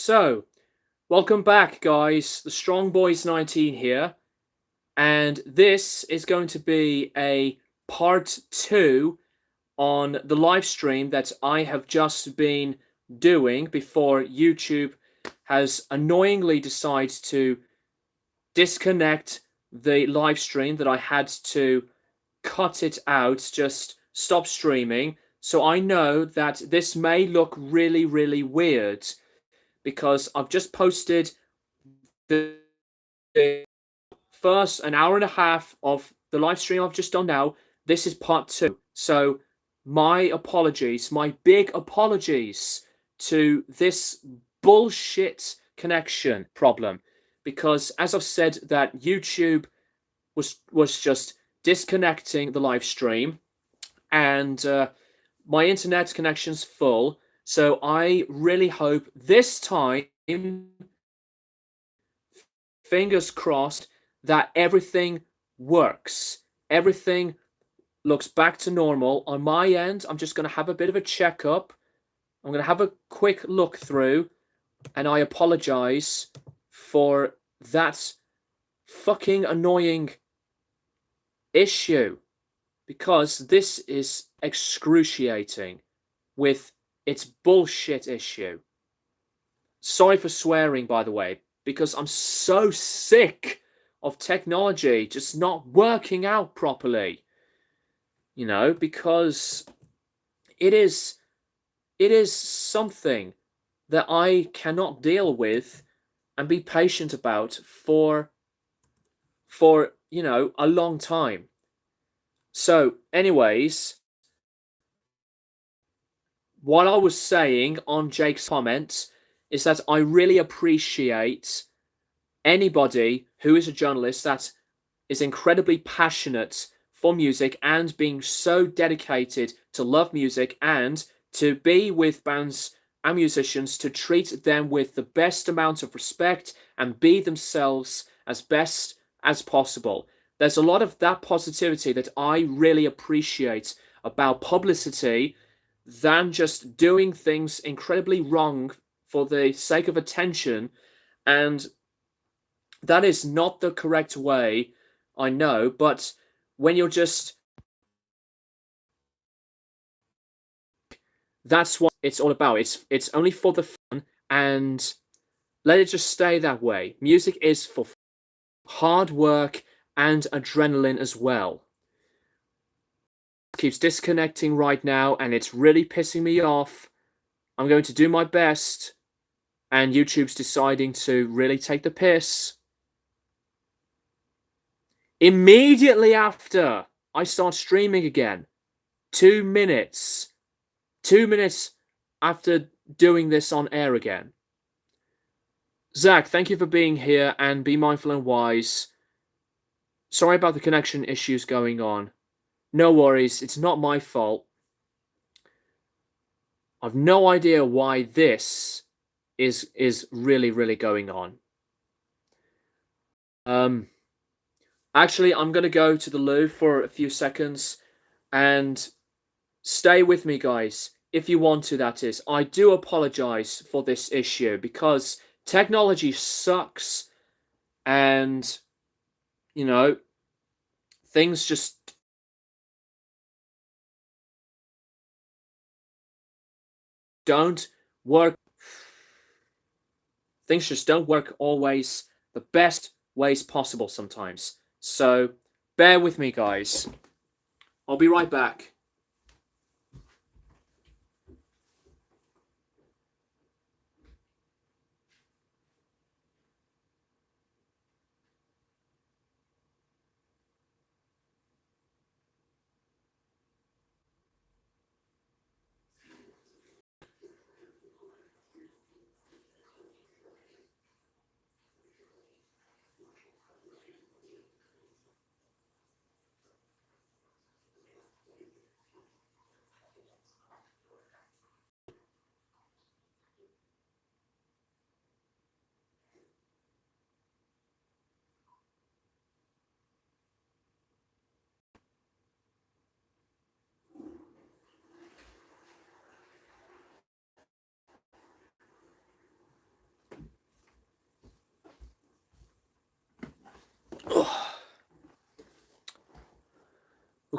So, welcome back, guys. The Strong Boys 19 here, and this is going to be a part 2 on the live stream that I have just been doing before YouTube has annoyingly decided to disconnect the live stream that I had to cut it out, just stop streaming. So I know that this may look really, really weird because I've just posted the first an hour and a half of the live stream I've just done now. This is part 2. So my apologies, my big apologies to this bullshit connection problem, because as I've said, that YouTube was just disconnecting the live stream, and my internet connection's full. So I really hope this time, fingers crossed, that everything works. Everything looks back to normal. On my end, I'm just going to have a bit of a checkup. I'm going to have a quick look through, and I apologize for that fucking annoying issue, because this is excruciating with its bullshit issue. Sorry for swearing, by the way, because I'm so sick of technology just not working out properly. You know, because it is something that I cannot deal with and be patient about for you know, a long time. So anyways, what I was saying on Jake's comments is that I really appreciate anybody who is a journalist that is incredibly passionate for music and being so dedicated to love music and to be with bands and musicians, to treat them with the best amount of respect and be themselves as best as possible. There's a lot of that positivity that I really appreciate about publicity than just doing things incredibly wrong for the sake of attention. And that is not the correct way, I know, but when you're just... that's what it's all about. It's only for the fun, and let it just stay that way. Music is for hard work and adrenaline as well. It keeps disconnecting right now, and it's really pissing me off. I'm going to do my best, and YouTube's deciding to really take the piss. Immediately after I start streaming again, 2 minutes. 2 minutes after doing this on air again. Zach, thank you for being here, and be mindful and wise. Sorry about the connection issues going on. No worries, it's not my fault. I've no idea why this is really, really going on. Actually, I'm going to go to the loo for a few seconds, and stay with me, guys, if you want to, that is. I do apologize for this issue, because technology sucks, and, you know, things just don't work. Things just don't work always the best ways possible sometimes. So bear with me, guys. I'll be right back.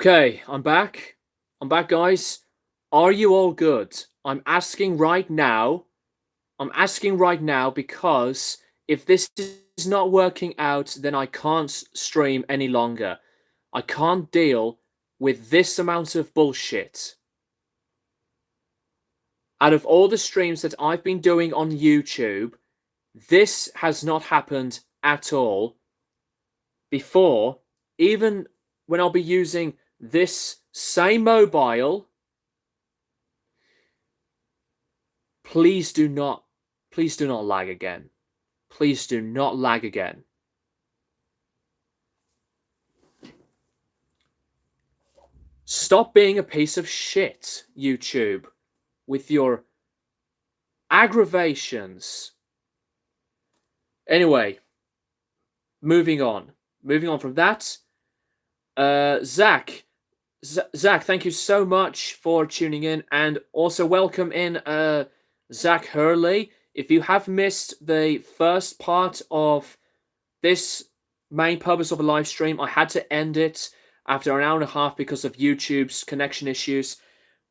Okay, I'm back. I'm back, guys. Are you all good? I'm asking right now. I'm asking right now because if this is not working out, then I can't stream any longer. I can't deal with this amount of bullshit. Out of all the streams that I've been doing on YouTube, this has not happened at all before. Even when I'll be using this same mobile, please do not lag again. Please do not lag again. Stop being a piece of shit, YouTube, with your aggravations. Anyway, moving on. Moving on from that, Zach, thank you so much for tuning in, and also welcome in Zach Hurley. If you have missed the first part of this main purpose of a live stream, I had to end it after an hour and a half because of YouTube's connection issues.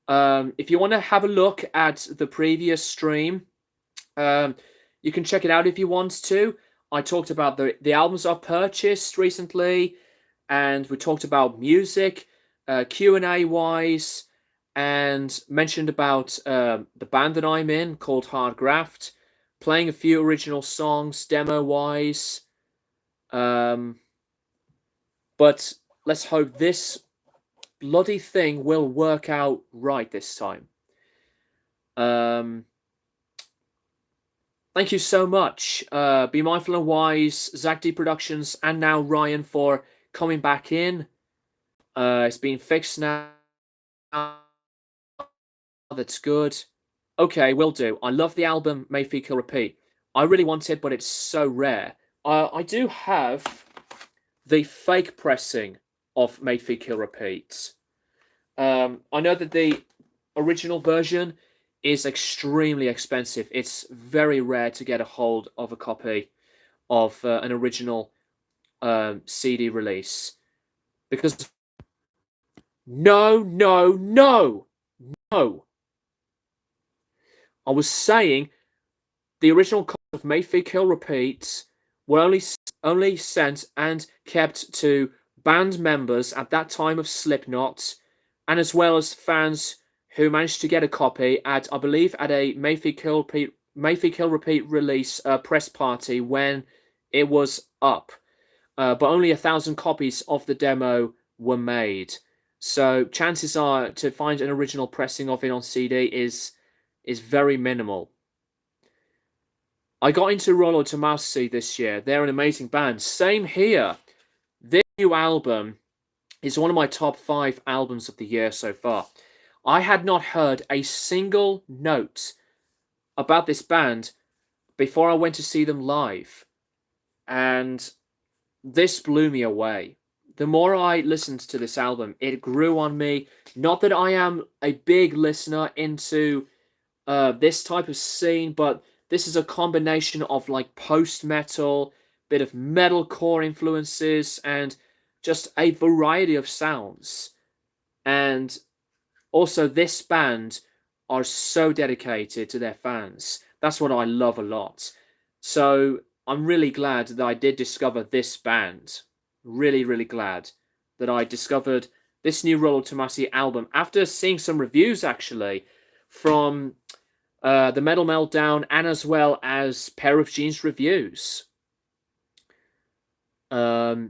If you want to have a look at the previous stream, you can check it out if you want to. I talked about the albums I've purchased recently, and we talked about music, Q&A wise, and mentioned about the band that I'm in called Hard Graft, playing a few original songs demo wise. But let's hope this bloody thing will work out right this time. Thank you so much. Be Mindful and Wise, Zach D Productions, and now Ryan for coming back in. It's been fixed now. That's good. Okay, will do. I love the album May Feed Kill Repeat. I really want it, but it's so rare. I do have the fake pressing of May Feed Kill Repeat. I know that the original version is extremely expensive. It's very rare to get a hold of a copy of an original CD release. Because no. I was saying the original copy of May Feed Kill Repeat were only sent and kept to band members at that time of Slipknot, and as well as fans who managed to get a copy at, I believe, at a May Feed Kill Repeat release press party when it was up. But only 1,000 copies of the demo were made. So chances are to find an original pressing of it on CD is very minimal. I got into Rollo Tomasi this year. They're an amazing band. Same here. This new album is one of my top 5 albums of the year so far. I had not heard a single note about this band before I went to see them live. And this blew me away. The more I listened to this album, it grew on me. Not that I am a big listener into this type of scene, but this is a combination of like post-metal, bit of metalcore influences, and just a variety of sounds. And also, this band are so dedicated to their fans. That's what I love a lot. So I'm really glad that I did discover this band. Really, really glad that I discovered this new Rollo Tomasi album after seeing some reviews, actually, from the Metal Meltdown and as well as Pair of Jeans reviews. Yep,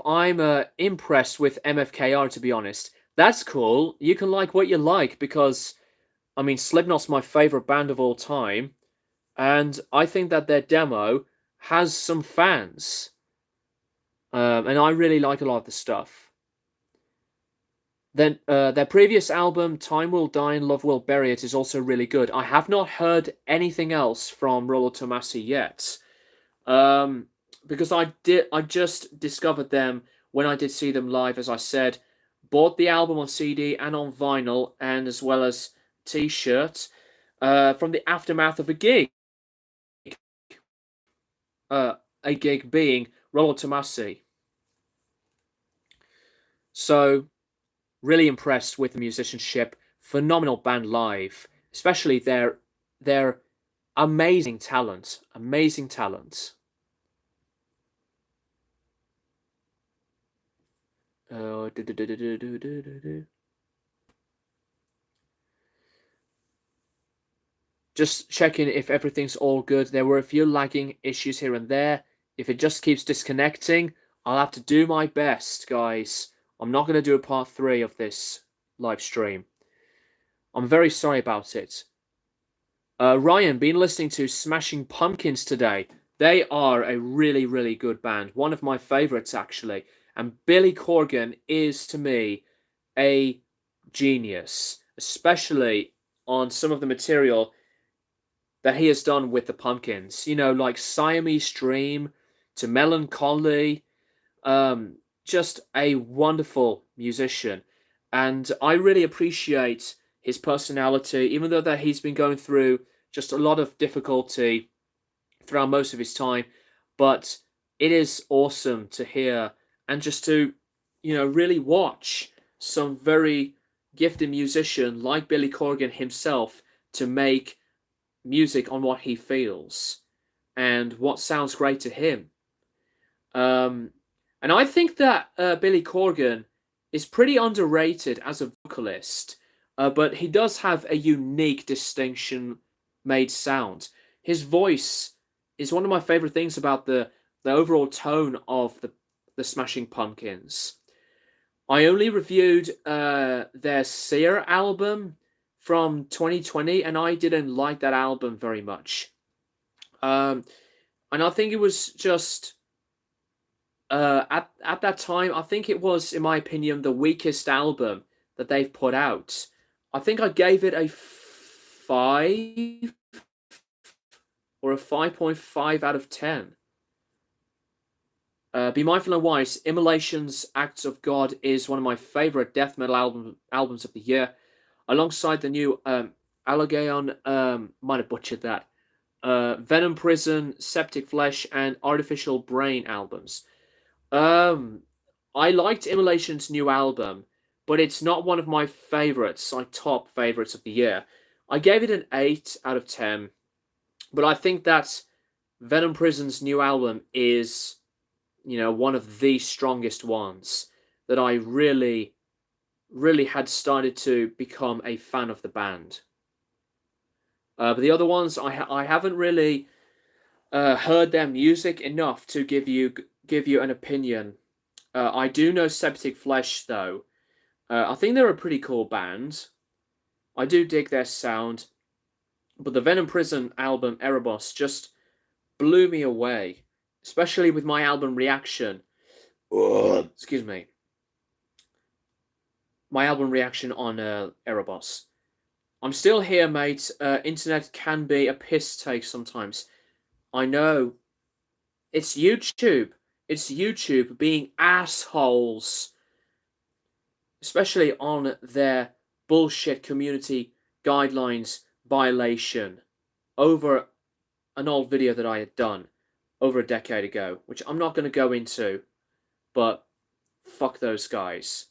I'm impressed with MFKR, to be honest. That's cool. You can like what you like because, I mean, Slipknot's my favorite band of all time. And I think that their demo has some fans. And I really like a lot of the stuff. Then their previous album, Time Will Die and Love Will Bury It, is also really good. I have not heard anything else from Rollo Tomasi yet. Because I just discovered them when I did see them live, as I said. Bought the album on CD and on vinyl, and as well as T-shirt from the aftermath of a gig. A gig being Rollo Tomasi. So really impressed with the musicianship. Phenomenal band live, especially their amazing talent. Amazing talent. Uh, do, do, do, do, do, do, do, do. Just checking if everything's all good. There were a few lagging issues here and there. If it just keeps disconnecting, I'll have to do my best, guys. I'm not going to do a part 3 of this live stream. I'm very sorry about it. Ryan, been listening to Smashing Pumpkins today. They are a really, really good band. One of my favorites, actually. And Billy Corgan is, to me, a genius, especially on some of the material that he has done with the Pumpkins. You know, like Siamese Dream to Melancholy. Just a wonderful musician. And I really appreciate his personality, even though that he's been going through just a lot of difficulty throughout most of his time. But it is awesome to hear and just to, really watch some very gifted musician like Billy Corgan himself to make music on what he feels and what sounds great to him. And I think that Billy Corgan is pretty underrated as a vocalist, but he does have a unique distinction-made sound. His voice is one of my favorite things about the overall tone of the Smashing Pumpkins. I only reviewed their Seer album from 2020, and I didn't like that album very much. And I think it was just at that time, I think it was, in my opinion, the weakest album that they've put out. I think I gave it a 5 or a 5.5 out of 10. Be Mindful and Wise, Immolation's Acts of God is one of my favorite death metal albums of the year, alongside the new Allegaon, might have butchered that, Venom Prison, Septic Flesh, and Artificial Brain albums. I liked Immolation's new album, but it's not one of my favorites, like top favorites of the year. I gave it an 8 out of 10, but I think that Venom Prison's new album is, one of the strongest ones that I really, really had started to become a fan of the band. But the other ones, I haven't really heard their music enough to give you an opinion. I do know Septic Flesh, though. I think they're a pretty cool band. I do dig their sound. But the Venom Prison album, Erebos, just blew me away. Especially with my album reaction. Excuse me. My album reaction on Erebos. I'm still here, mate. Internet can be a piss take sometimes. I know. It's YouTube. It's YouTube being assholes. Especially on their bullshit community guidelines violation over an old video that I had done over a decade ago, which I'm not going to go into, but fuck those guys.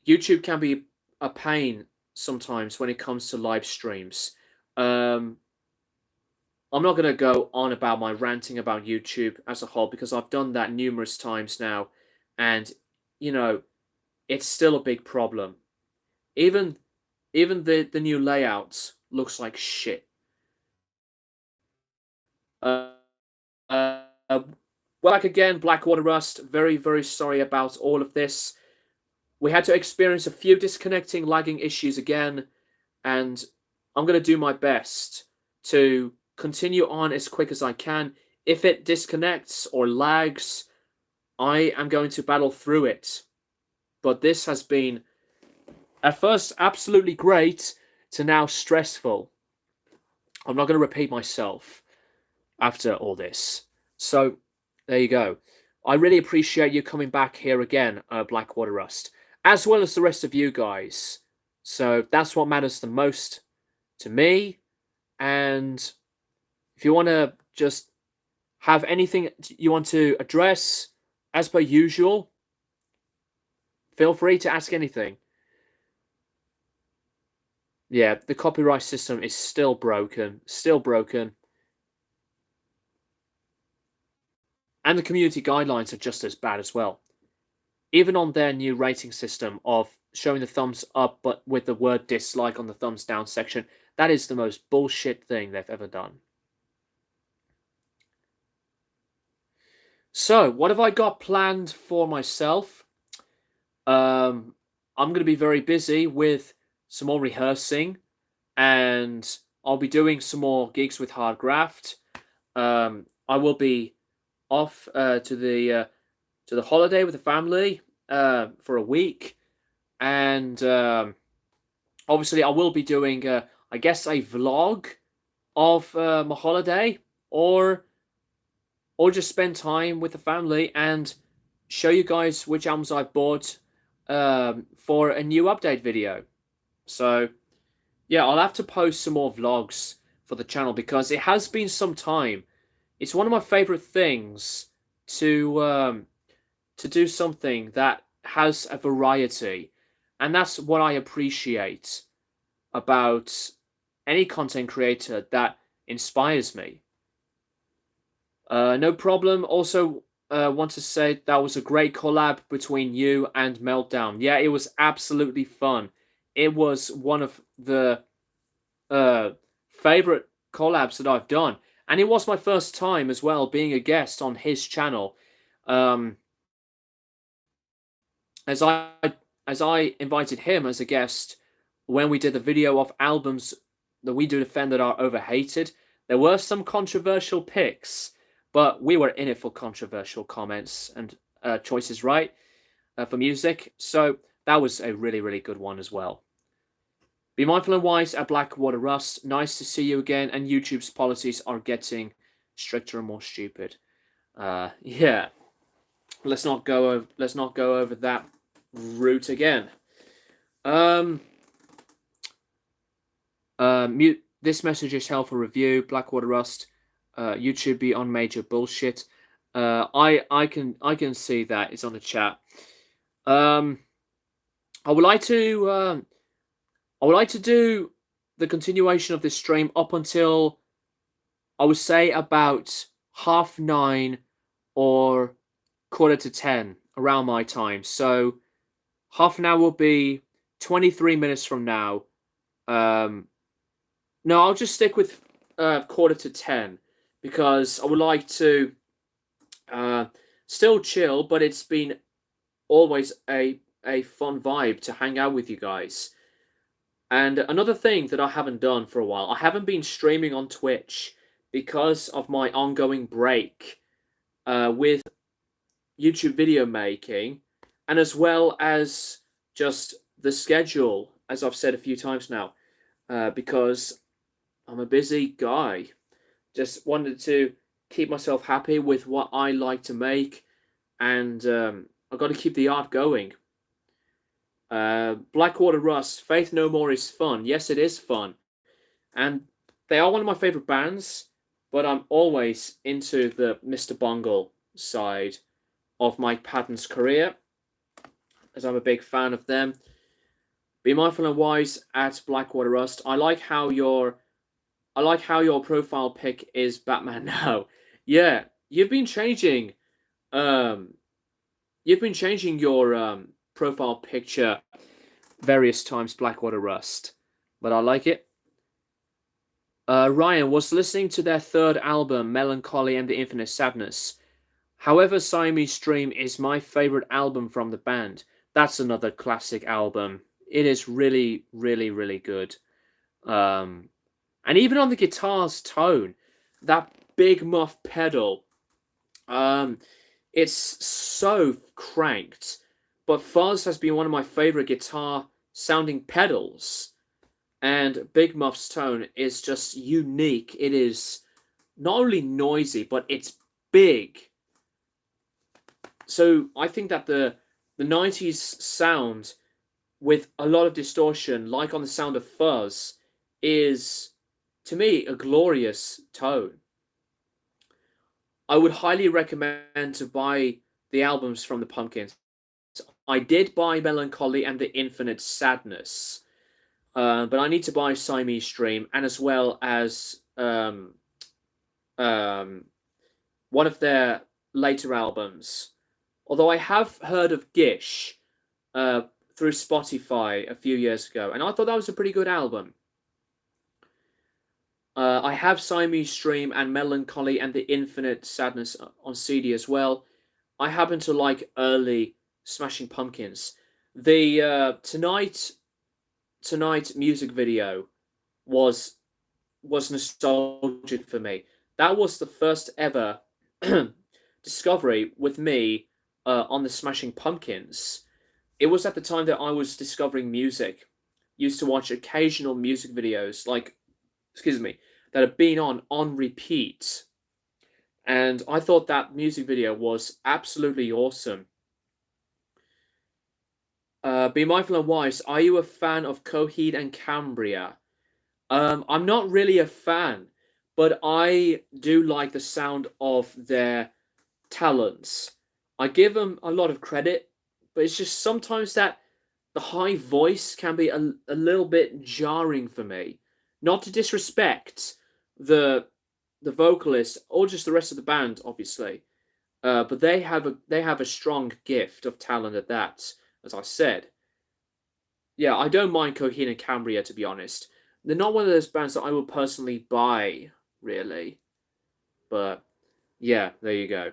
YouTube can be a pain sometimes when it comes to live streams. I'm not going to go on about my ranting about YouTube as a whole because I've done that numerous times now, and it's still a big problem. Even the new layout looks like shit. Back again, Blackwater Rust. Very, very sorry about all of this. We had to experience a few disconnecting, lagging issues again, and I'm going to do my best to continue on as quick as I can. If it disconnects or lags, I am going to battle through it. But this has been, at first, absolutely great, to now stressful. I'm not going to repeat myself after all this. So, there you go. I really appreciate you coming back here again, Blackwater Rust, as well as the rest of you guys. So, that's what matters the most to me. And if you want to just have anything you want to address, as per usual, Feel free to ask anything. Yeah, the copyright system is still broken. Still broken. And the community guidelines are just as bad as well. Even on their new rating system of showing the thumbs up but with the word dislike on the thumbs down section, that is the most bullshit thing they've ever done. So, what have I got planned for myself? I'm going to be very busy with some more rehearsing, and I'll be doing some more gigs with Hardgraft. I will be off to the holiday with the family for a week, and obviously I will be doing I guess a vlog of my holiday, or just spend time with the family and show you guys which albums I've bought for a new update video. So yeah, I'll have to post some more vlogs for the channel because it has been some time. It's one of my favorite things to do something that has a variety, and that's what I appreciate about any content creator that inspires me. No problem. Also, want to say that was a great collab between you and Meltdown. Yeah, it was absolutely fun. It was one of the favorite collabs that I've done, and it was my first time as well being a guest on his channel. Um, as I as I invited him as a guest when we did the video of albums that we do defend that are overhated. There were some controversial picks, but we were in it for controversial comments and choices, right? For music. So that was a really, really good one as well. Be mindful and wise at Blackwater Rust. Nice to see you again. And YouTube's policies are getting stricter and more stupid. Yeah. Let's not go over that route again. Mute. This message is held for review. Blackwater Rust. YouTube be on major bullshit. I can see that it's on the chat. I would like to do the continuation of this stream up until I would say about 9:30 or 9:45 around my time. So half an hour will be 23 minutes from now. No, I'll just stick with 9:45 because I would like to still chill, but it's been always a fun vibe to hang out with you guys. And another thing that I haven't done for a while, I haven't been streaming on Twitch because of my ongoing break with YouTube video making, and as well as just the schedule, as I've said a few times now, because I'm a busy guy. Just wanted to keep myself happy with what I like to make, and I've got to keep the art going. Blackwater Rust, Faith No More is fun. Yes, it is fun. And they are one of my favorite bands, but I'm always into the Mr. Bungle side of Mike Patton's career, as I'm a big fan of them. Be mindful and wise at Blackwater Rust. I like how your profile pic is Batman now. Yeah, you've been changing your profile picture various times, Blackwater Rust, but I like it. Ryan was listening to their third album, Melancholy and the Infinite Sadness. However, Siamese Dream is my favorite album from the band. That's another classic album. It is really, really, really good. And even on the guitar's tone, that big muff pedal, it's so cranked. But fuzz has been one of my favorite guitar sounding pedals. And Big Muff's tone is just unique. It is not only noisy, but it's big. So I think that the 90s sound with a lot of distortion, like on the sound of fuzz, is, to me, a glorious tone. I would highly recommend to buy the albums from the Pumpkins. I did buy Melancholy and the Infinite Sadness, but I need to buy Siamese Dream, and as well as um, one of their later albums. Although I have heard of Gish uh, through Spotify a few years ago, and I thought that was a pretty good album. I have Siamese Dream and Melancholy and the Infinite Sadness on CD as well. I happen to like early Smashing Pumpkins. The tonight music video was nostalgic for me. That was the first ever discovery with me on the Smashing Pumpkins. It was at the time that I was discovering music. Used to watch occasional music videos, like, excuse me, that had been on repeat. And I thought that music video was absolutely awesome. Be Mindful and Wise, are you a fan of Coheed and Cambria? I'm not really a fan, but I do like the sound of their talents. I give them a lot of credit, but it's just sometimes that the high voice can be a little bit jarring for me. Not to disrespect the vocalist or just the rest of the band, obviously, but they have a strong gift of talent at that. As I said, yeah, I don't mind Coheed and Cambria, to be honest. They're not one of those bands that I would personally buy, really. But yeah, there you go.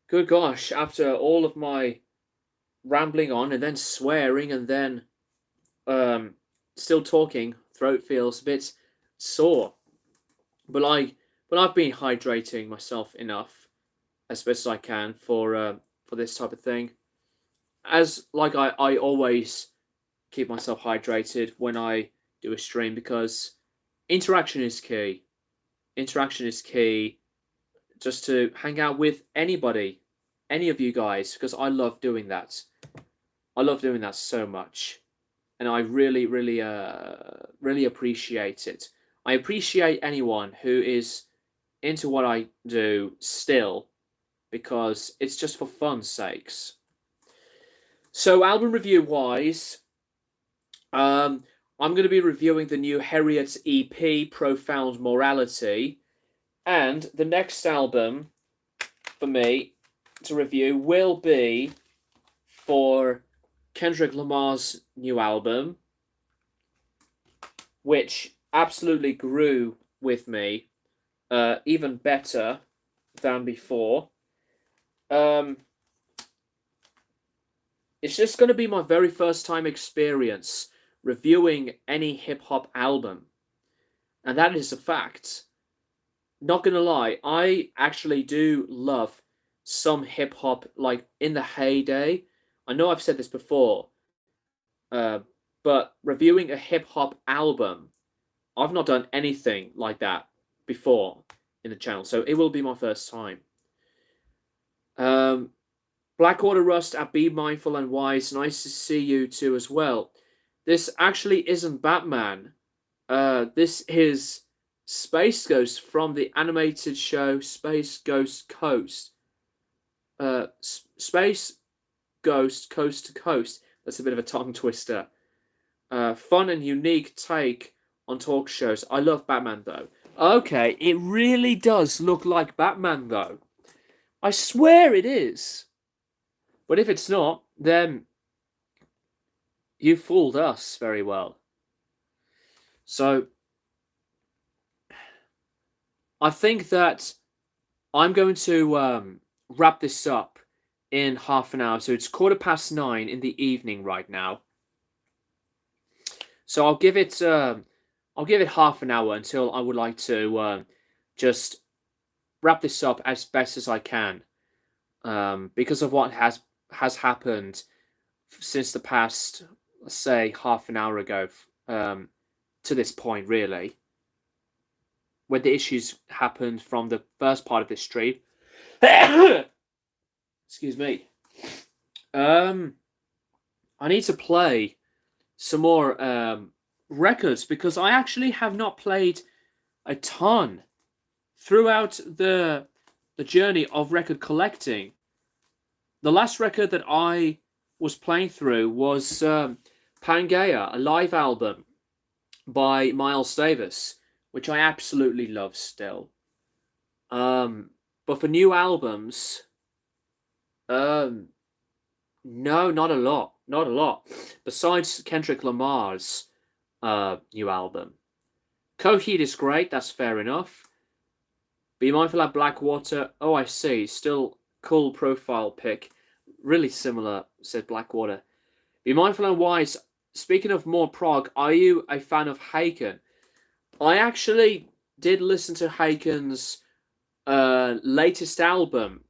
Good gosh, after all of my rambling on and then swearing and then still talking, throat feels a bit sore. But I've been hydrating myself enough as best as I can for this type of thing. As like I always keep myself hydrated when I do a stream, because interaction is key. Interaction is key. Just to hang out with anybody, any of you guys, because I love doing that. I love doing that so much, and I really, really, really appreciate it. I appreciate anyone who is into what I do still, because it's just for fun's sakes. So, album review wise, I'm going to be reviewing the new Harriet EP, Profound Morality, and the next album for me to review will be for Kendrick Lamar's new album, which absolutely grew with me, even better than before. It's just going to be my very first time experience reviewing any hip-hop album, and that is a fact. Not gonna lie, I actually do love some hip-hop, like in the heyday. I know I've said this before, but reviewing a hip-hop album, I've not done anything like that before in the channel, so it will be my first time. Blackwater Rust at Be Mindful and Wise, nice to see you too as well. This actually isn't Batman. This is Space Ghost from the animated show Space Ghost Coast. Space Ghost Coast to Coast. That's a bit of a tongue twister. Fun and unique take on talk shows. I love Batman though. Okay, it really does look like Batman though. I swear it is. But if it's not, then you fooled us very well. So I think that I'm going to wrap this up in half an hour. So it's 9:15 in the evening right now. So I'll give it half an hour until I would like to just wrap this up as best as I can, because of what has happened since the past, let's say, half an hour ago, to this point, really, when the issues happened from the first part of this stream. Excuse me. I need to play some more records, because I actually have not played a ton throughout the journey of record collecting. the last record that I was playing through was Pangea, a live album by Miles Davis, which I absolutely love still. But for new albums, um, no, not a lot, not a lot. Besides Kendrick Lamar's new album, Coheed is great. That's fair enough. Be mindful of Blackwater. Oh, I see. Still cool profile pic. Really similar, said Blackwater. Be mindful and wise. Speaking of more prog, are you a fan of Haken? I actually did listen to Haken's latest album,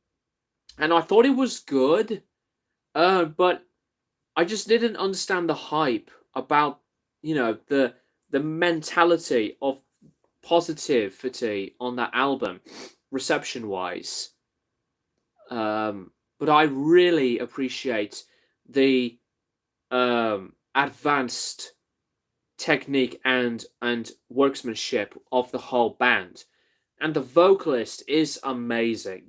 and I thought it was good, but I just didn't understand the hype about the mentality of positivity on that album, reception wise. But I really appreciate the advanced technique and workmanship of the whole band, and the vocalist is amazing.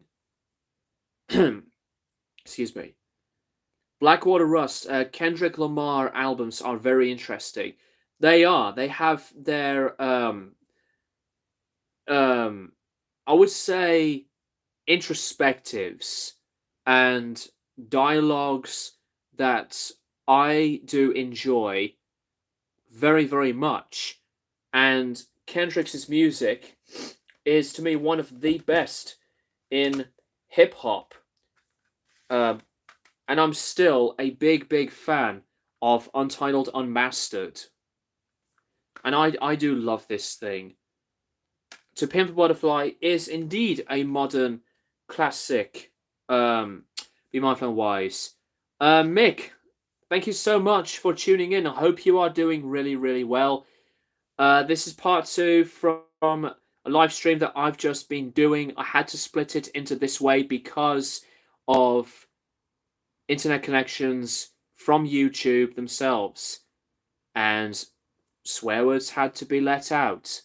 Excuse me. Blackwater Rust, Kendrick Lamar albums are very interesting. They are. They have their I would say introspectives and dialogues that I do enjoy very, very much. And Kendrick's music is, to me, one of the best in hip hop. And I'm still a big, big fan of Untitled Unmastered. And I do love this thing. To Pimp a Butterfly is indeed a modern classic. Be mindful and wise. Mick, thank you so much for tuning in. I hope you are doing really, really well. This is part 2 from a live stream that I've just been doing. I had to split it into this way because of internet connections from YouTube themselves, and swear words had to be let out.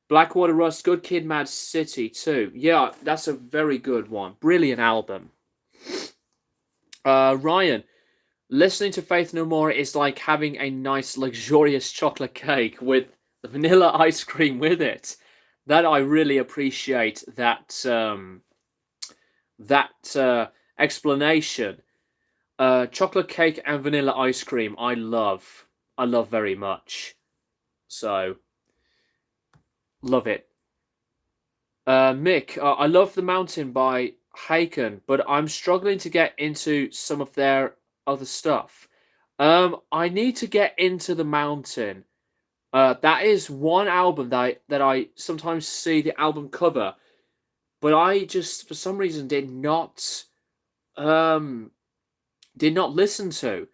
Blackwater Rust, Good Kid, Mad City too. Yeah, that's a very good one. Brilliant album. Ryan, listening to Faith No More is like having a nice, luxurious chocolate cake with the vanilla ice cream with it. That I really appreciate that explanation. Chocolate cake and vanilla ice cream, I love very much. So, love it. Mick, I love The Mountain by Haken, but I'm struggling to get into some of their other stuff. I need to get into The Mountain. That is one album that I sometimes see the album cover, but I just for some reason did not listen to.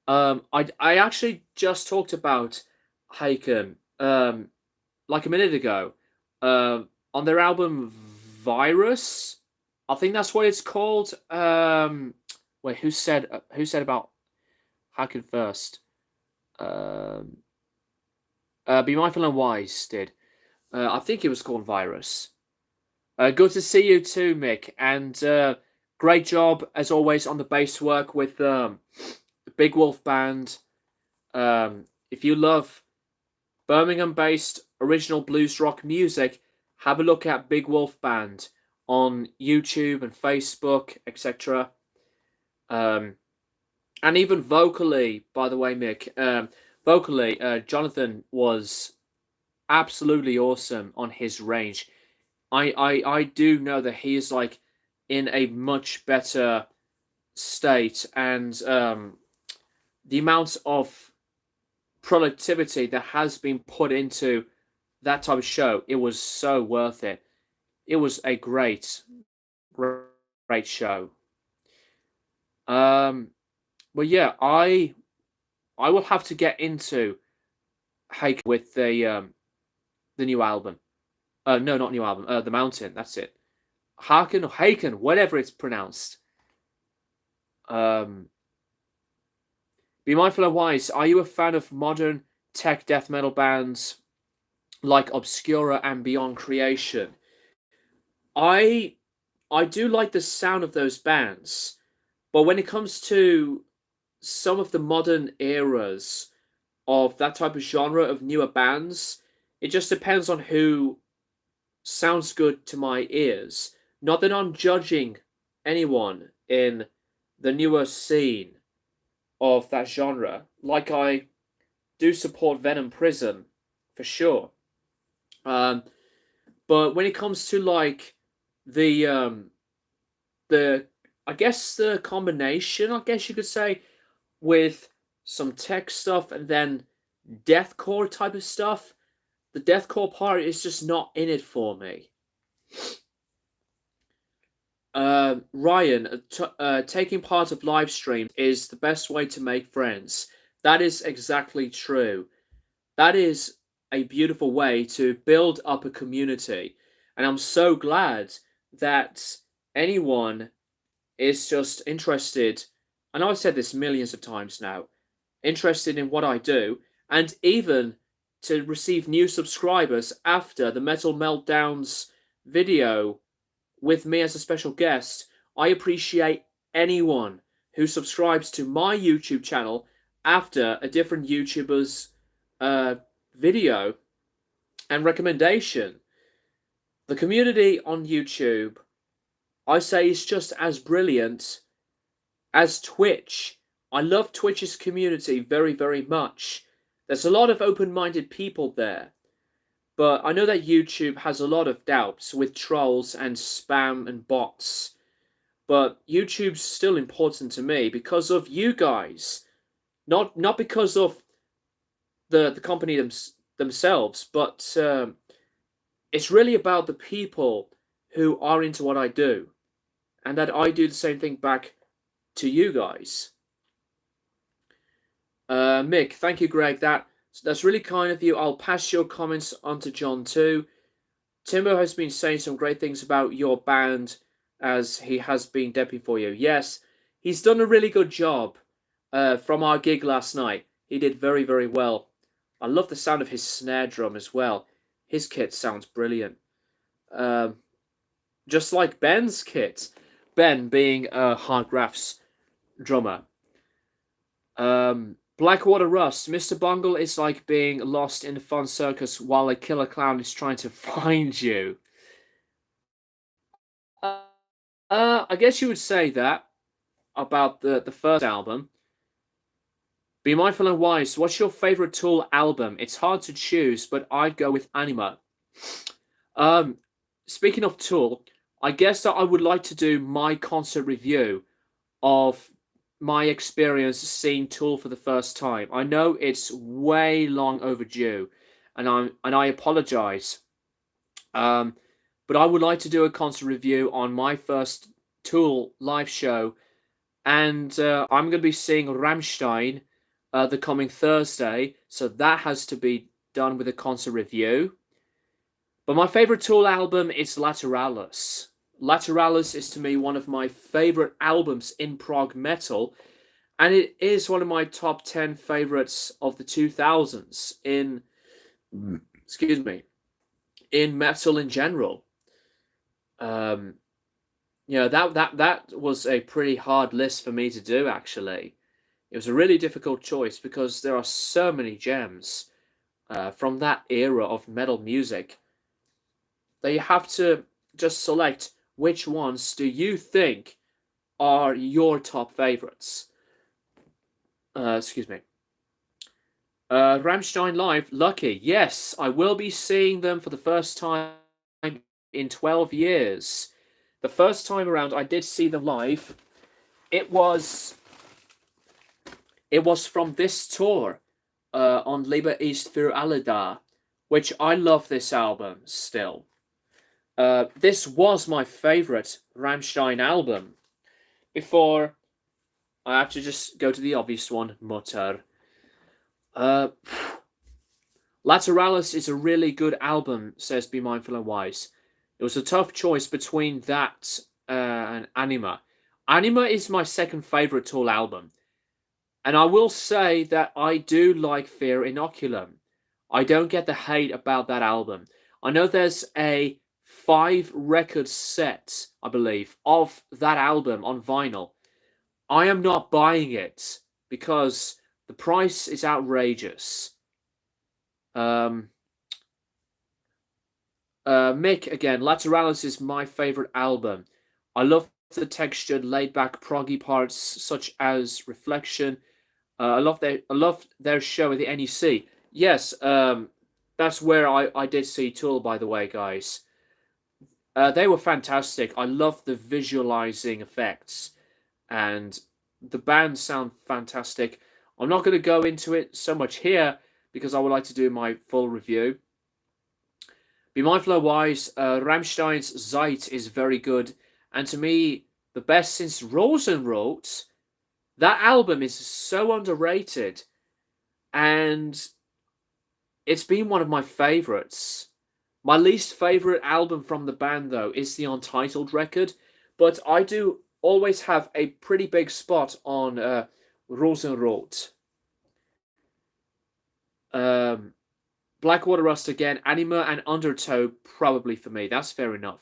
I actually just talked about Haken like a minute ago on their album Virus. I think that's what it's called. Wait, who said about Haken first? Be Mindful and Wise did. I think it was called Virus. Good to see you too, Mick, and great job as always on the bass work with the Big Wolf Band. If you love Birmingham-based original blues rock music, have a look at Big Wolf Band on YouTube and Facebook, etc. And even vocally, by the way, Mick, vocally, Jonathan was absolutely awesome on his range. I do know that he is like in a much better state, and the amount of productivity that has been put into that type of show, it was so worth it. It was a great show. But yeah, I will have to get into Hake with the new album. No, not new album. The Mountain. That's it. Haken or Haken, whatever it's pronounced. Be mindful and wise. Are you a fan of modern tech death metal bands like Obscura and Beyond Creation? I I do like the sound of those bands, but when it comes to some of the modern eras of that type of genre of newer bands, it just depends on who sounds good to my ears. Not that I'm judging anyone in the newer scene of that genre, like I do support Venom Prison for sure. Um, but when it comes to like the I guess the combination, I guess you could say, with some tech stuff and then deathcore type of stuff, the deathcore part is just not in it for me. Ryan, taking part of live stream is the best way to make friends. That is exactly true. That is a beautiful way to build up a community. And I'm so glad that anyone is just interested. I know I've said this millions of times now, interested in what I do, and even to receive new subscribers after the Metal Meltdowns video with me as a special guest. I appreciate anyone who subscribes to my YouTube channel after a different YouTuber's video and recommendation. The community on YouTube, I say, is just as brilliant as Twitch. I love Twitch's community very, very much. There's a lot of open-minded people there. But I know that YouTube has a lot of doubts with trolls and spam and bots. But YouTube's still important to me because of you guys. Not because of the company themselves, but it's really about the people who are into what I do. And that I do the same thing back to you guys. Mick, thank you, Greg. That's really kind of you. I'll pass your comments on to John too. Timbo has been saying some great things about your band as he has been depping for you. Yes, he's done a really good job from our gig last night. He did very, very well. I love the sound of his snare drum as well. His kit sounds brilliant. Just like Ben's kit. Ben being a Hard Graphs drummer. Blackwater Rust. Mr. Bungle is like being lost in a fun circus while a killer clown is trying to find you. I guess you would say that about the first album. Be Mindful and Wise. What's your favorite Tool album? It's hard to choose, but I'd go with Anima. Speaking of Tool, I guess that I would like to do my concert review of my experience seeing Tool for the first time. I know it's way long overdue, and I apologize. But I would like to do a concert review on my first Tool live show, and I'm going to be seeing Rammstein the coming Thursday, so that has to be done with a concert review. But my favorite Tool album is Lateralis. Lateralis is to me one of my favorite albums in prog metal, and it is one of my top 10 favorites of the 2000s in metal in general. That was a pretty hard list for me to do, actually. It was a really difficult choice because there are so many gems from that era of metal music that you have to just select which ones do you think are your top favorites. Rammstein Live, lucky. Yes, I will be seeing them for the first time in 12 years. The first time around I did see them live, it was from this tour on Liebe ist für alle da, which I love this album still. This was my favorite Rammstein album. Before, I have to just go to the obvious one, Mutter. Lateralis is a really good album, says Be Mindful and Wise. It was a tough choice between that and Anima. Anima is my second favorite Tool album. And I will say that I do like Fear Inoculum. I don't get the hate about that album. I know there's a 5-record set, I believe, of that album on vinyl. I am not buying it because the price is outrageous. Mick, again, Lateralis is my favorite album. I love the textured, laid-back, proggy parts such as Reflection. I love their show at the NEC. Yes, that's where I did see Tool, by the way, guys. They were fantastic. I love the visualizing effects, and the band sound fantastic. I'm not going to go into it so much here because I would like to do my full review. Be Mindful wise, Rammstein's Zeit is very good, and to me, the best since Rosenrot. That album is so underrated, and it's been one of my favorites. My least favorite album from the band, though, is the Untitled record, but I do always have a pretty big spot on Rosenrot. Blackwater Rust again, Anima and Undertow probably for me. That's fair enough.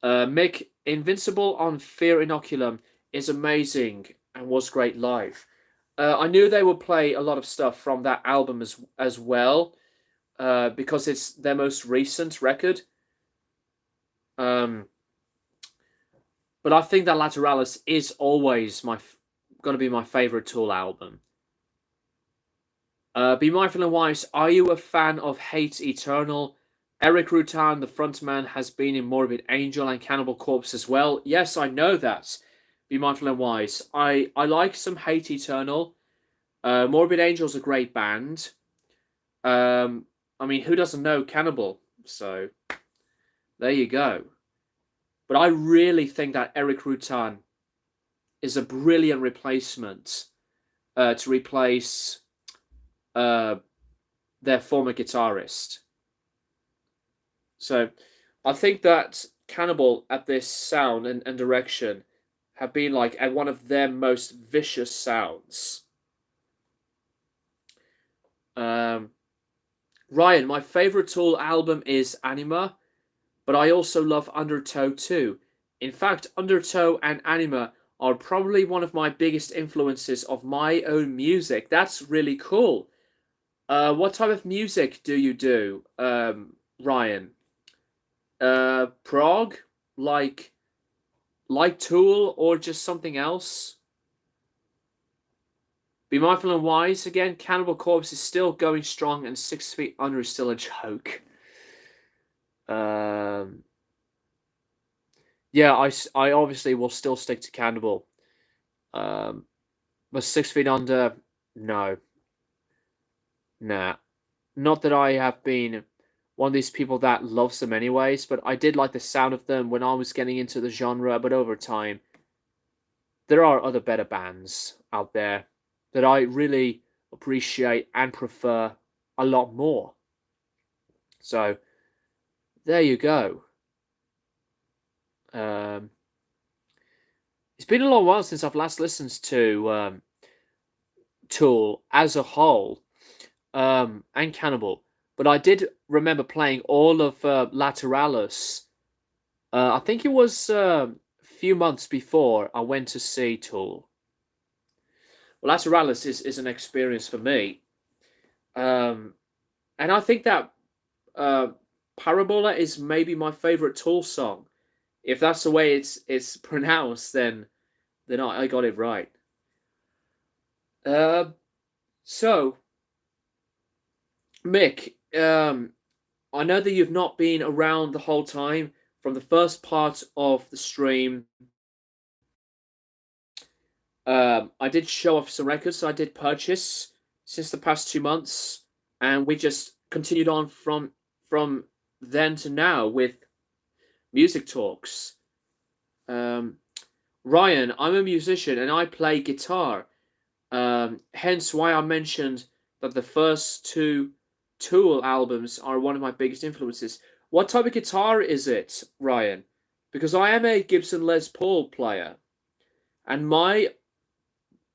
Mick, Invincible on Fear Inoculum is amazing and was great live. I knew they would play a lot of stuff from that album as well, because it's their most recent record. But I think that Lateralis is always going to be my favorite Tool album. Be Mindful and Wise, are you a fan of Hate Eternal? Eric Rutan, the frontman, has been in Morbid Angel and Cannibal Corpse as well. Yes, I know that. Be Mindful and Wise. I like some Hate Eternal. Morbid Angel's a great band. I mean, who doesn't know Cannibal? So, there you go. But I really think that Eric Rutan is a brilliant replacement to replace their former guitarist. So, I think that Cannibal at this sound and direction have been like at one of their most vicious sounds. Ryan, my favorite Tool album is Anima, but I also love Undertow too. In fact, Undertow and Anima are probably one of my biggest influences of my own music. That's really cool. What type of music do you do, Ryan? Prog, like Tool, or just something else? Be Mindful and Wise again. Cannibal Corpse is still going strong, and 6 Feet Under is still a joke. Yeah, I obviously will still stick to Cannibal. But 6 Feet Under, no. Nah. Not that I have been one of these people that loves them anyways, but I did like the sound of them when I was getting into the genre, but over time, there are other better bands out there that I really appreciate and prefer a lot more. So, there you go. It's been a long while since I've last listened to Tool as a whole, and Cannibal. But I did remember playing all of Lateralis. I think it was a few months before I went to see Tool. Well, Lateralis is an experience for me. And I think that Parabola is maybe my favorite Tool song. If that's the way it's pronounced, then I got it right. So, Mick, I know that you've not been around the whole time from the first part of the stream. I did show off some records I did purchase since the past 2 months, and we just continued on from then to now with music talks. Ryan, I'm a musician and I play guitar. Hence why I mentioned that the first 2 Tool albums are one of my biggest influences. What type of guitar is it, Ryan? Because I am a Gibson Les Paul player, and my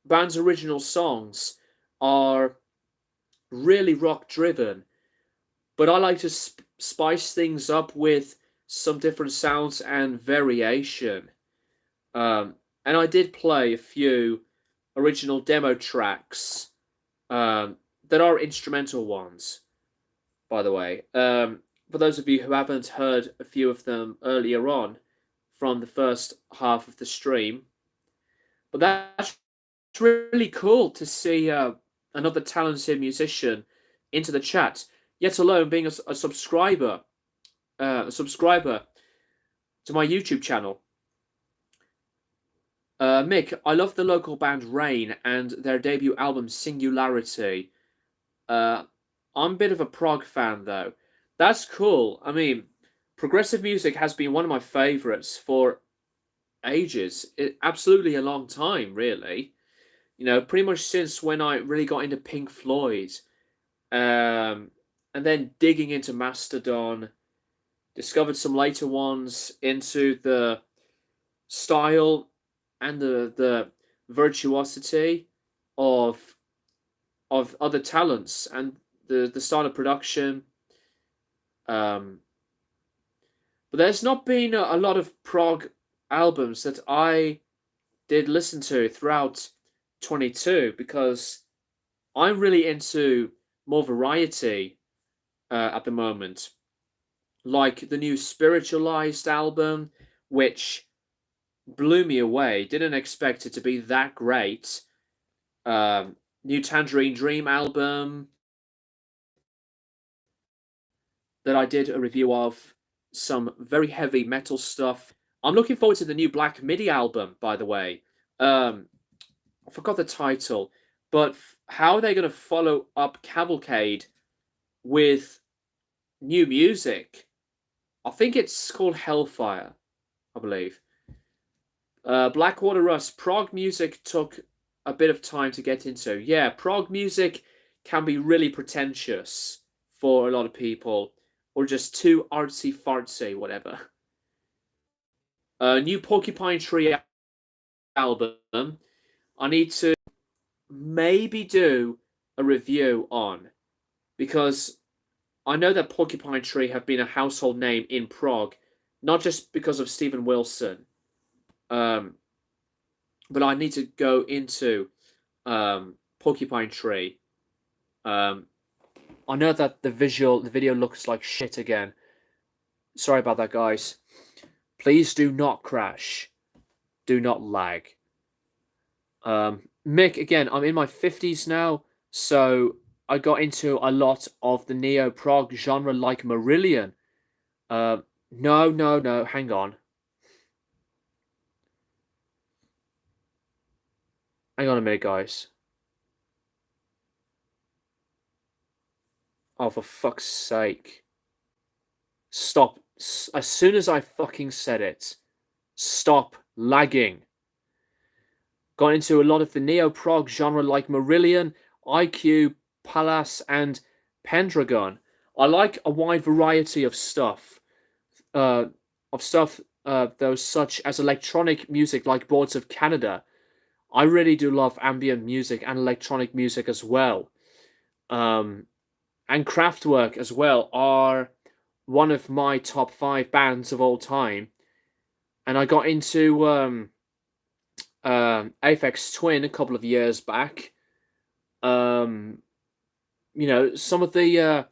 band's original songs are really rock driven, but I like to spice things up with some different sounds and variation. And I did play a few original demo tracks that are instrumental ones, by the way. For those of you who haven't heard a few of them earlier on from the first half of the stream, but that's really cool to see another talented musician into the chat, yet alone being a subscriber to my YouTube channel. Mick, I love the local band Rain and their debut album Singularity. I'm a bit of a prog fan though. That's cool. I mean, progressive music has been one of my favorites for ages. Absolutely a long time, really. You know, pretty much since when I really got into Pink Floyd. And then digging into Mastodon, discovered some later ones into the style and the virtuosity of other talents and the style of production. But there's not been a lot of prog albums that I did listen to throughout 22 because I'm really into more variety at the moment. Like the new Spiritualized album, which blew me away. Didn't expect it to be that great. New Tangerine Dream album that I did a review of. Some very heavy metal stuff. I'm looking forward to the new Black Midi album, by the way. I forgot the title, but how are they going to follow up Cavalcade with new music? I think it's called Hellfire, I believe. Blackwater Rust. Prog music took a bit of time to get into. Yeah, prog music can be really pretentious for a lot of people, or just too artsy fartsy, whatever. New Porcupine Tree album. I need to maybe do a review on, because I know that Porcupine Tree have been a household name in prog, not just because of Steven Wilson, but I need to go into Porcupine Tree. I know that the video looks like shit again. Sorry about that, guys. Please do not crash. Do not lag. Mick, again, I'm in my 50s now, so I got into a lot of the neo-prog genre like Marillion. No, hang on. Hang on a minute, guys. Oh, for fuck's sake. Stop. As soon as I fucking said it, stop lagging. Got into a lot of the neo-prog genre like Marillion, IQ, Palace, and Pendragon. I like a wide variety of stuff. Those such as electronic music like Boards of Canada. I really do love ambient music and electronic music as well. And Kraftwerk as well are one of my top 5 bands of all time. And I got into Aphex Twin a couple of years back. You know, some of the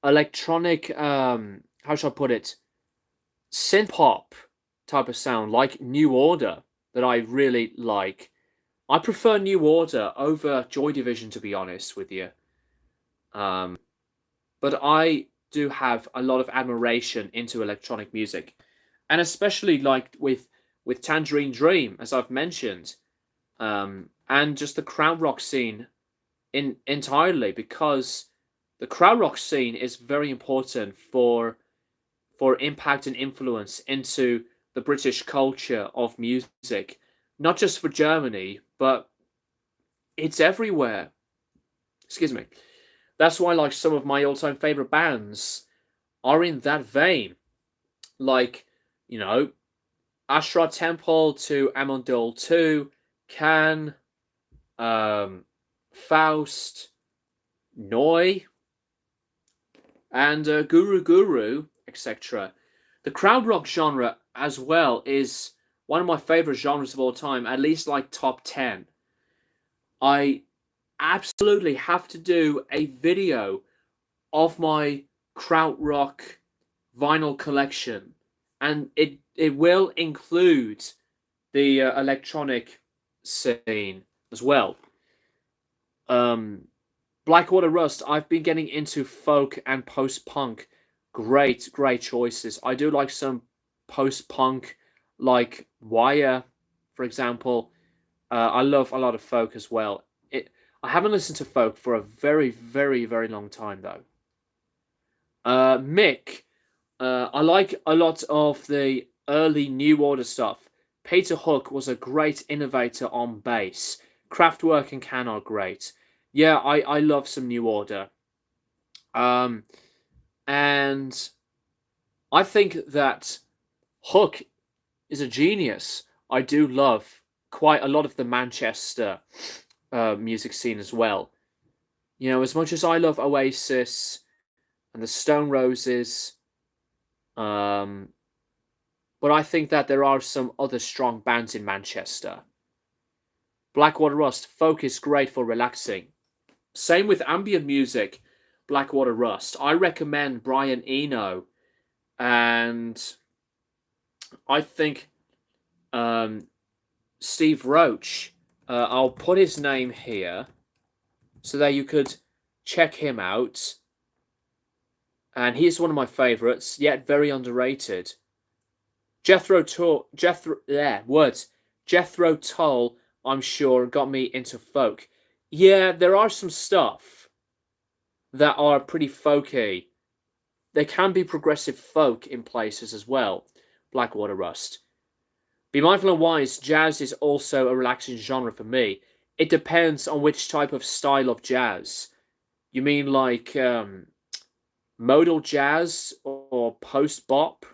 electronic, how shall I put it, synth pop type of sound like New Order that I really like. I prefer New Order over Joy Division, to be honest with you. But I do have a lot of admiration into electronic music, and especially like with Tangerine Dream, as I've mentioned, and just the krautrock scene entirely, because the krautrock scene is very important for impact and influence into the British culture of music, not just for Germany, but it's everywhere. Excuse me. That's why, like, some of my all-time favorite bands are in that vein. Like, you know, Ashra Temple to Amundul 2, Can, Faust, Noi, and Guru Guru etc. The krautrock genre as well is one of my favorite genres of all time, at least like top 10. I absolutely have to do a video of my krautrock vinyl collection, and it will include the electronic scene as well. Blackwater Rust, I've been getting into folk and post-punk. Great choices. I do like some post-punk, like Wire, for example. I love a lot of folk as well. I haven't listened to folk for a very long time though. Mick, I like a lot of the early New Order stuff. Peter Hook was a great innovator on bass. Kraftwerk and Can are great. Yeah, I love some New Order. And I think that Hook is a genius. I do love quite a lot of the Manchester music scene as well. You know, as much as I love Oasis and the Stone Roses, but I think that there are some other strong bands in Manchester. Blackwater Rust, folk is great for relaxing. Same with ambient music, Blackwater Rust. I recommend Brian Eno, and I think Steve Roach. I'll put his name here so that you could check him out. And he's one of my favorites, yet very underrated. Jethro Tull, I'm sure, got me into folk. Yeah, there are some stuff that are pretty folky. There can be progressive folk in places as well. Blackwater Rust. Be mindful and wise, jazz is also a relaxing genre for me. It depends on which type of style of jazz. You mean like modal jazz or post-bop?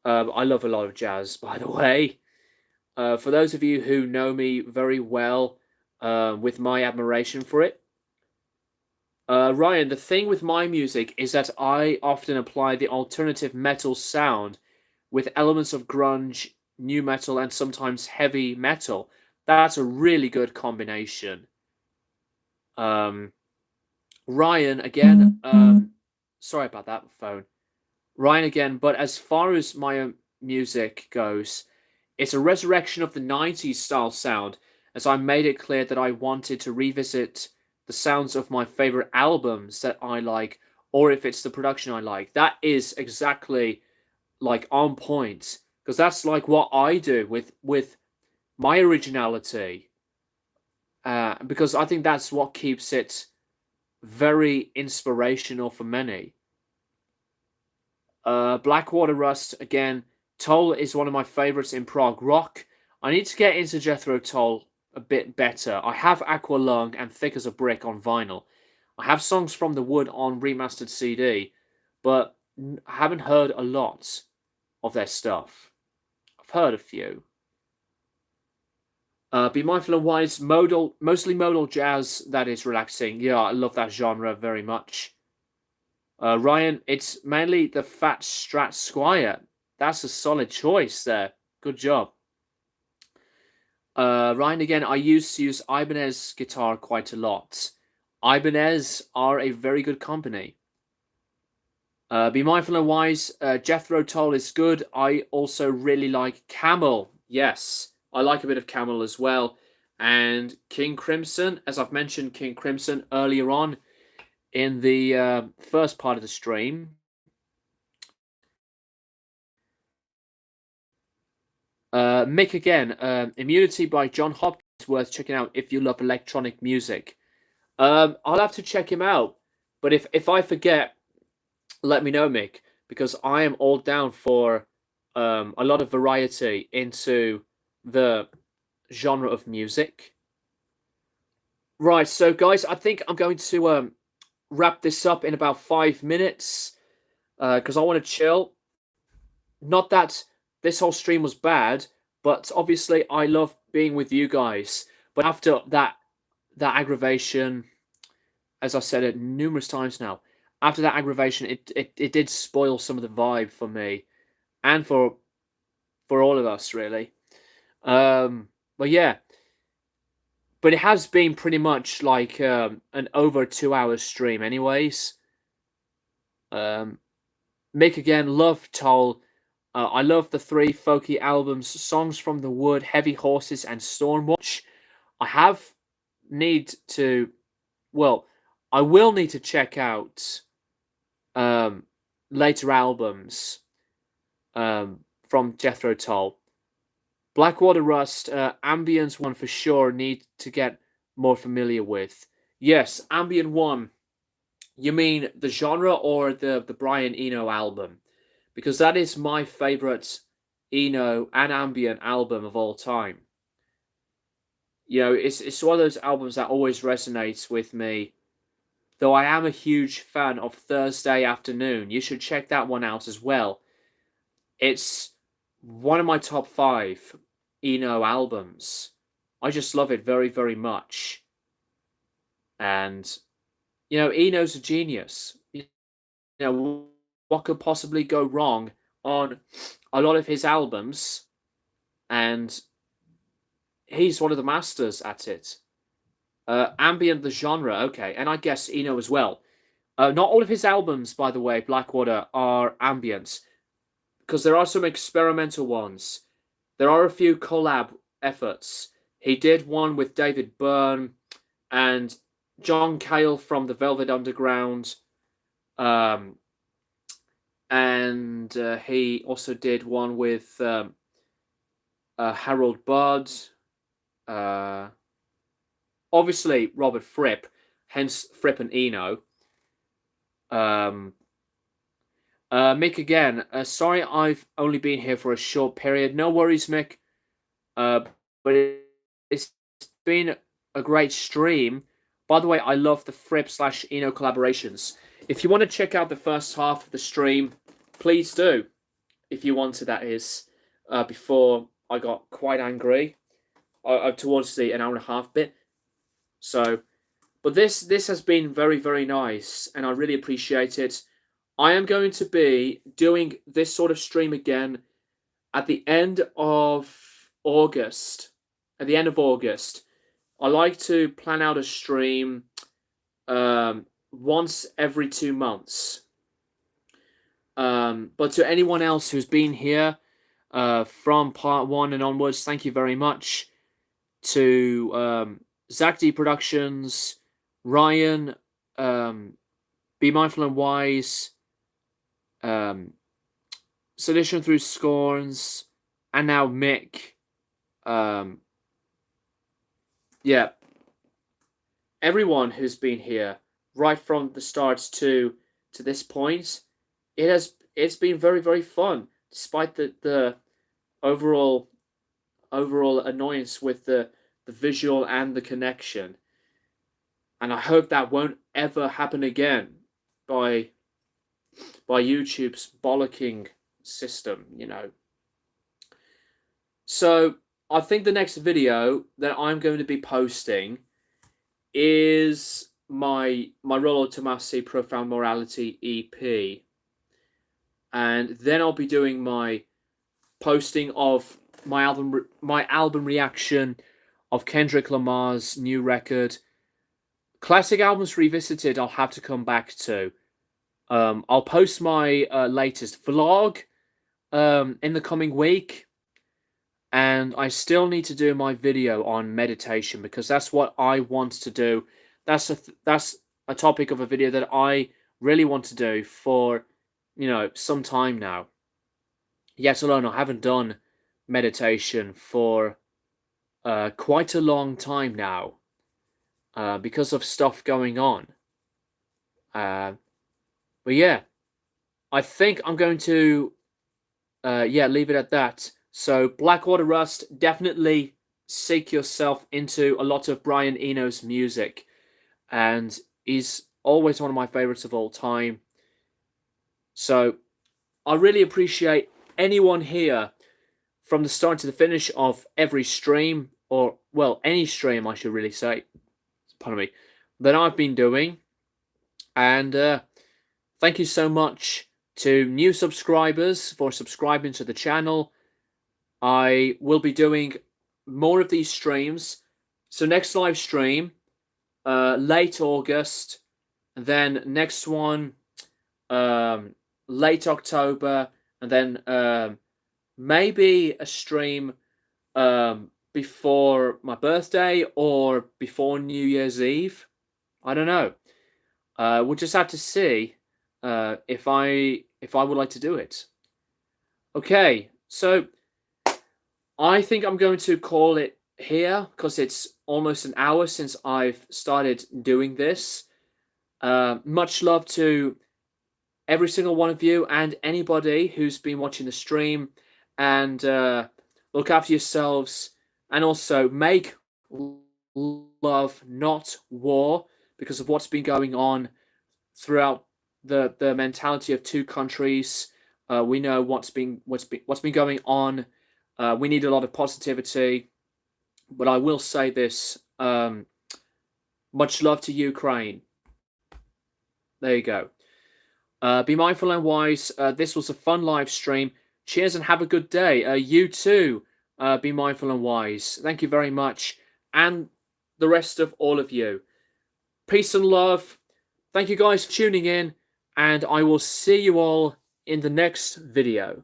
I love a lot of jazz, by the way. For those of you who know me very well with my admiration for it, Ryan, the thing with my music is that I often apply the alternative metal sound with elements of grunge, new metal, and sometimes heavy metal. That's a really good combination. Ryan, again, sorry about that phone. Ryan again, but as far as my music goes, it's a resurrection of the 90s style sound, as I made it clear that I wanted to revisit the sounds of my favorite albums that I like, or if it's the production I like. That is exactly like on point, because that's like what I do with my originality, because I think that's what keeps it very inspirational for many. Blackwater Rust, again, Toll is one of my favorites in prog rock. I need to get into Jethro Tull a bit better. I have Aqua Lung and Thick as a Brick on vinyl. I have Songs from the Wood on remastered CD, but I haven't heard a lot of their stuff. I've heard a few. Be mindful and wise, mostly modal jazz that is relaxing. Yeah, I love that genre very much. Ryan, it's mainly the Fat Strat Squire. That's a solid choice there. Good job. Ryan, again, I used to use Ibanez guitar quite a lot. Ibanez are a very good company. Be mindful and wise, Jethro Tull is good. I also really like Camel. Yes, I like a bit of Camel as well. And King Crimson, as I've mentioned King Crimson earlier on in the first part of the stream. Mick again, Immunity by John Hopkins is worth checking out if you love electronic music. I'll have to check him out, but if I forget, let me know, Mick, because I am all down for a lot of variety into the genre of music. Right, so guys, I think I'm going to wrap this up in about 5 minutes because I want to chill. Not that this whole stream was bad, but obviously I love being with you guys. But after that aggravation, as I said it numerous times now, after that aggravation, it did spoil some of the vibe for me, and for all of us, really. But yeah, but it has been pretty much like an over 2 hour stream, anyways. Mick again, love Toll. I love the three folky albums, Songs from the Wood, Heavy Horses, and Stormwatch. I have need to, well, I will need to check out um, later albums from Jethro Tull. Blackwater Rust, Ambience one for sure, need to get more familiar with. Yes, Ambient one. You mean the genre or the Brian Eno album? Because that is my favorite Eno and ambient album of all time. You know, it's one of those albums that always resonates with me. Though I am a huge fan of Thursday Afternoon, you should check that one out as well. It's one of my top 5 Eno albums. I just love it very, very much. And, you know, Eno's a genius. You know, what could possibly go wrong on a lot of his albums? And he's one of the masters at it. Ambient, the genre, okay, and I guess Eno as well. Not all of his albums, by the way, Blackwater, are ambient, because there are some experimental ones. There are a few collab efforts. He did one with David Byrne and John Cale from the Velvet Underground. And he also did one with Harold Budd. Obviously, Robert Fripp, hence Fripp and Eno. Mick again. Sorry, I've only been here for a short period. No worries, Mick. But it's been a great stream. By the way, I love the Fripp/Eno collaborations. If you want to check out the first half of the stream, please do. If you want to, that is. Before I got quite angry towards the an hour and a half bit. So, but this has been very, very nice, and I really appreciate it. I am going to be doing this sort of stream again at the end of August. At the end of August, I like to plan out a stream once every 2 months. But to anyone else who's been here from part 1 and onwards, thank you very much. To Zach D Productions, Ryan, Be Mindful and Wise, Sedition Through Scorns, and now Mick. Yeah, everyone who's been here right from the start to this point, it's been very, very fun, despite the overall annoyance with the visual and the connection. And I hope that won't ever happen again by YouTube's bollocking system, you know. So I think the next video that I'm going to be posting is my Rollo Tomasi Profound Morality EP. And then I'll be doing my posting of my album reaction of Kendrick Lamar's new record. Classic albums revisited, I'll have to come back to. I'll post my latest vlog in the coming week. And I still need to do my video on meditation, because that's what I want to do. That's a topic of a video that I really want to do for, you know, some time now. Yet alone, I haven't done meditation for quite a long time now, because of stuff going on. But yeah, I think I'm going to leave it at that. So Blackwater Rust, definitely seek yourself into a lot of Brian Eno's music, and he's always one of my favorites of all time. So I really appreciate anyone here from the start to the finish of every stream, or, well, any stream, I should really say, pardon me, that I've been doing. And Thank you so much to new subscribers for subscribing to the channel. I will be doing more of these streams. So next live stream, late August, and then next one, late October, and then maybe a stream before my birthday or before New Year's Eve. I don't know. We'll just have to see if I would like to do it. Okay, so I think I'm going to call it here because it's almost an hour since I've started doing this. Much love to every single one of you and anybody who's been watching the stream, and look after yourselves, and also make love, not war, because of what's been going on throughout the mentality of two countries. We know what's been going on. We need a lot of positivity, but I will say this: much love to Ukraine. There you go. Be mindful and wise. This was a fun live stream. Cheers and have a good day. You too. Be mindful and wise. Thank you very much, and the rest of all of you. Peace and love. Thank you guys for tuning in, and I will see you all in the next video.